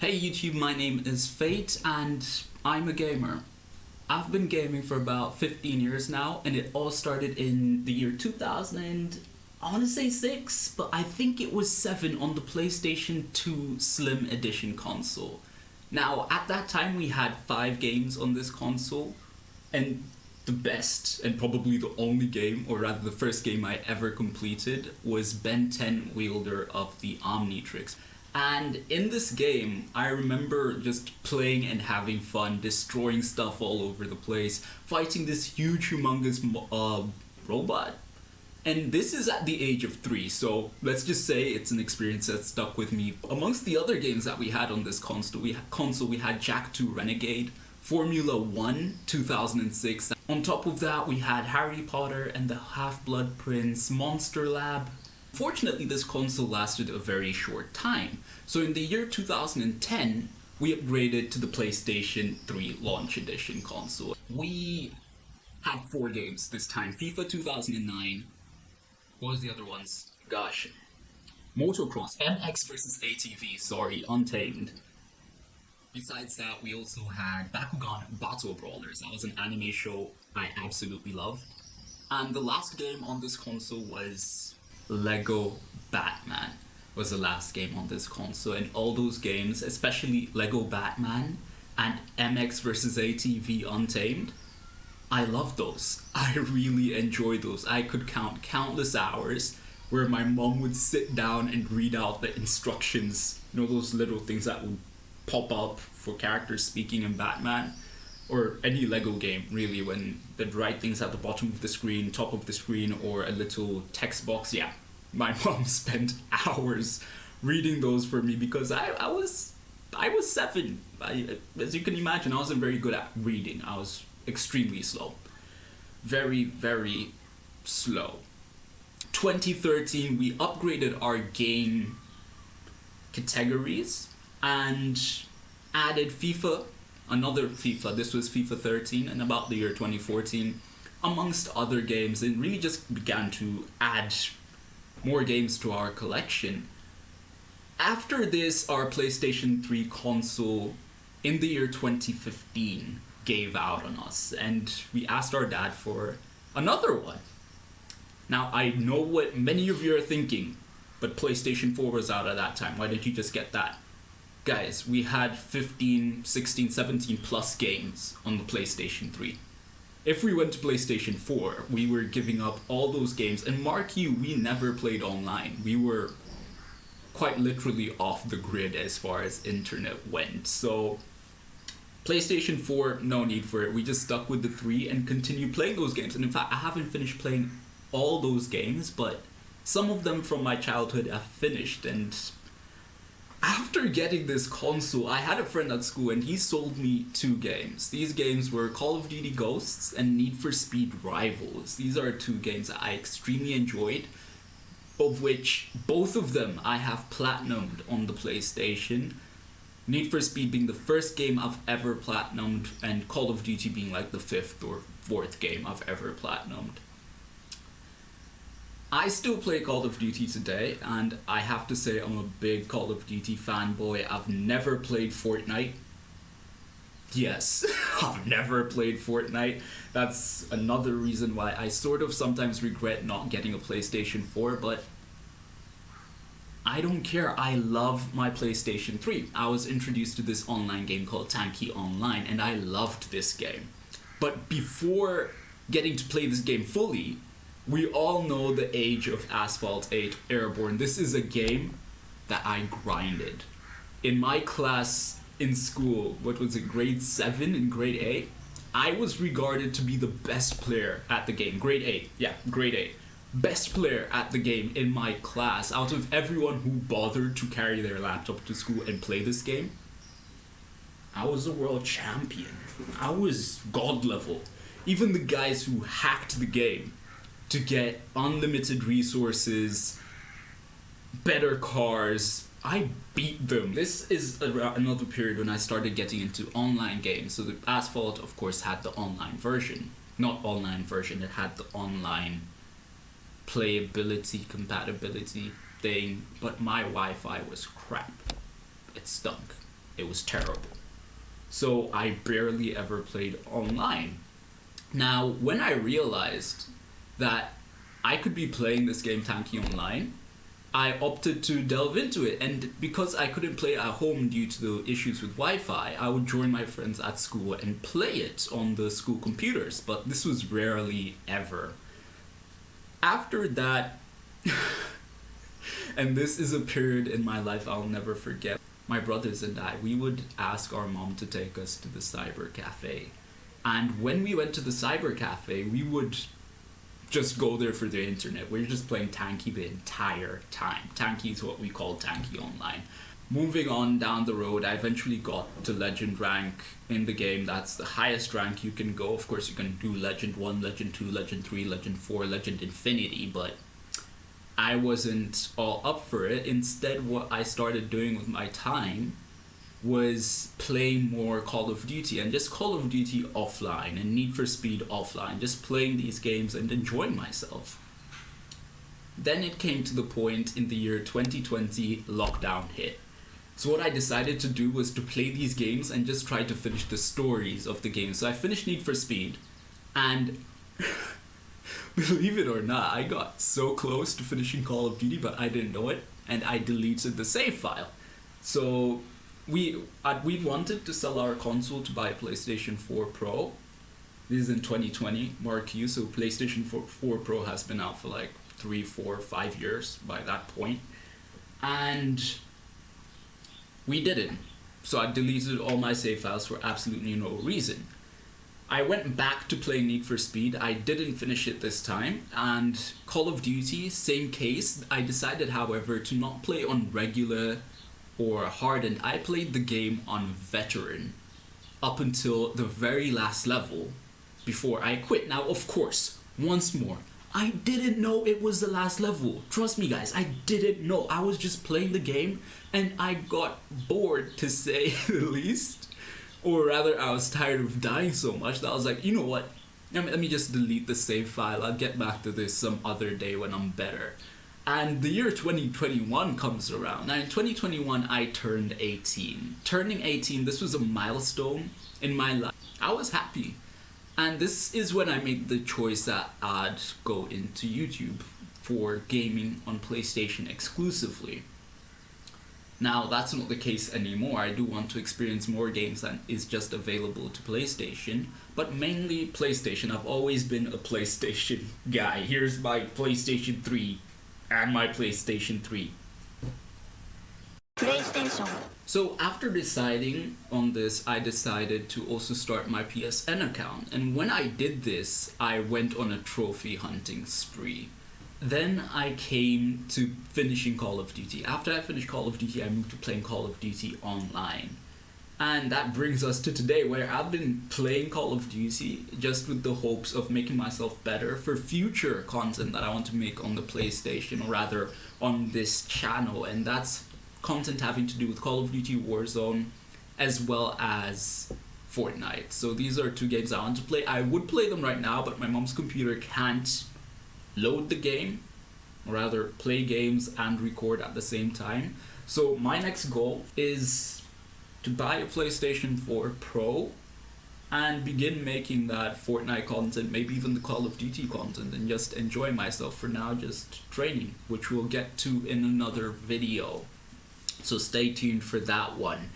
Hey YouTube, my name is Fate and I'm a gamer. I've been gaming for about 15 years now and it all started in the year 2000, I want to say 6, but I think it was 7 on the PlayStation 2 Slim Edition console. Now, at that time we had 5 games on this console and the best and probably the only game, or rather the first game I ever completed, was Ben 10 Wielder of the Omnitrix. And in this game, I remember just playing and having fun, destroying stuff all over the place, fighting this huge, humongous robot. And this is at the age of 3, so let's just say it's an experience that stuck with me. Amongst the other games that we had on this console, we had Jak 2 Renegade, Formula 1 2006. On top of that, we had Harry Potter and the Half-Blood Prince, Monster Lab. Fortunately, this console lasted a very short time. So in the year 2010, we upgraded to the PlayStation 3 Launch Edition console. We had 4 games this time. FIFA 2009. What was the other ones? Gosh. Motocross. MX vs ATV. Sorry, Untamed. Besides that, we also had Bakugan Battle Brawlers. That was an anime show I absolutely loved. And the last game on this console was Lego Batman. Was the last game on this console, and all those games, especially Lego Batman and MX vs ATV Untamed, I love those. I really enjoy those. I could count countless hours where my mom would sit down and read out the instructions, you know, those little things that would pop up for characters speaking in Batman, or any Lego game really, when they'd write things at the bottom of the screen, top of the screen, or a little text box. Yeah, my mom spent hours reading those for me because I was 7. As you can imagine, I wasn't very good at reading. I was extremely slow. Very, very slow. 2013, we upgraded our game categories and added FIFA, another FIFA. This was FIFA 13, and about the year 2014, amongst other games, and really just began to add more games to our collection. After this, our PlayStation 3 console in the year 2015 gave out on us, and we asked our dad for another one. Now, I know what many of you are thinking, but PlayStation 4 was out at that time. Why didn't you just get that? Guys, we had 15, 16, 17 plus games on the PlayStation 3. If we went to PlayStation 4, we were giving up all those games, and mark you, we never played online. We were quite literally off the grid as far as internet went. So PlayStation 4, no need for it. We just stuck with the 3 and continued playing those games. And in fact, I haven't finished playing all those games, but some of them from my childhood have finished. And after getting this console, I had a friend at school and he sold me 2 games. These games were Call of Duty Ghosts and Need for Speed Rivals. These are 2 games that I extremely enjoyed, of which both of them I have platinumed on the PlayStation. Need for Speed being the first game I've ever platinumed, and Call of Duty being like the 5th or 4th game I've ever platinumed. I still play Call of Duty today, and I have to say I'm a big Call of Duty fanboy. I've never played Fortnite. Yes, I've never played Fortnite. That's another reason why I sort of sometimes regret not getting a PlayStation 4, but I don't care. I love my PlayStation 3. I was introduced to this online game called Tanky Online, and I loved this game. But before getting to play this game fully, we all know the age of Asphalt 8 Airborne. This is a game that I grinded. In my class in school, what was it, grade 7 and grade 8? I was regarded to be the best player at the game. Grade 8, yeah, grade 8. Best player at the game in my class. Out of everyone who bothered to carry their laptop to school and play this game, I was a world champion. I was god level. Even the guys who hacked the game to get unlimited resources, better cars, I beat them. This is another period when I started getting into online games. So the Asphalt, of course, had the online version. Not online version, it had the online playability, compatibility thing, but my Wi-Fi was crap. It stunk. it was terrible. So I barely ever played online. Now, when I realized that I could be playing this game Tanky online, I opted to delve into it. And because I couldn't play it at home due to the issues with Wi-Fi, I would join my friends at school and play it on the school computers. But this was rarely ever. After that, and this is a period in my life I'll never forget, my brothers and I, we would ask our mom to take us to the cyber cafe. And when we went to the cyber cafe, we would just go there for the internet. We're just playing Tanky the entire time. Tanky is what we call Tanky online. Moving on down the road, I eventually got to Legend rank in the game. That's the highest rank you can go. Of course, you can do Legend 1, Legend 2, Legend 3, Legend 4, Legend Infinity, but I wasn't all up for it. Instead, what I started doing with my time was playing more Call of Duty, and just Call of Duty offline and Need for Speed offline, just playing these games and enjoying myself. Then it came to the point in the year 2020, lockdown hit. So what I decided to do was to play these games and just try to finish the stories of the game. So I finished Need for Speed, and believe it or not, I got so close to finishing Call of Duty, but I didn't know it, and I deleted the save file. So we wanted to sell our console to buy a PlayStation 4 Pro. This is in 2020, Mark U, so PlayStation 4 Pro has been out for like 3, 4, 5 years by that point. And we didn't. So I deleted all my save files for absolutely no reason. I went back to play Need for Speed. I didn't finish it this time. And Call of Duty, same case. I decided, however, to not play on regular or hardened. I played the game on veteran up until the very last level before I quit. Now, of course, once more, I didn't know it was the last level. Trust me, guys, I didn't know. I was just playing the game and I got bored, to say the least. Or rather, I was tired of dying so much that I was like, you know what? Let me just delete the save file. I'll get back to this some other day when I'm better. And the year 2021 comes around. Now, in 2021, I turned 18. Turning 18, this was a milestone in my life. I was happy. And this is when I made the choice that I'd go into YouTube for gaming on PlayStation exclusively. Now, that's not the case anymore. I do want to experience more games than is just available to PlayStation, but mainly PlayStation. I've always been a PlayStation guy. Here's my PlayStation 3 and my PlayStation 3. PlayStation. So after deciding on this, I decided to also start my PSN account. And when I did this, I went on a trophy hunting spree. Then I came to finishing Call of Duty. After I finished Call of Duty, I moved to playing Call of Duty online. And that brings us to today, where I've been playing Call of Duty just with the hopes of making myself better for future content that I want to make on the PlayStation, or rather on this channel. And that's content having to do with Call of Duty Warzone as well as Fortnite. So these are two games I want to play. I would play them right now, but my mom's computer can't load the game, or rather play games and record at the same time. So my next goal is to buy a PlayStation 4 Pro and begin making that Fortnite content, maybe even the Call of Duty content, and just enjoy myself. For now, just training, which we'll get to in another video. So stay tuned for that one.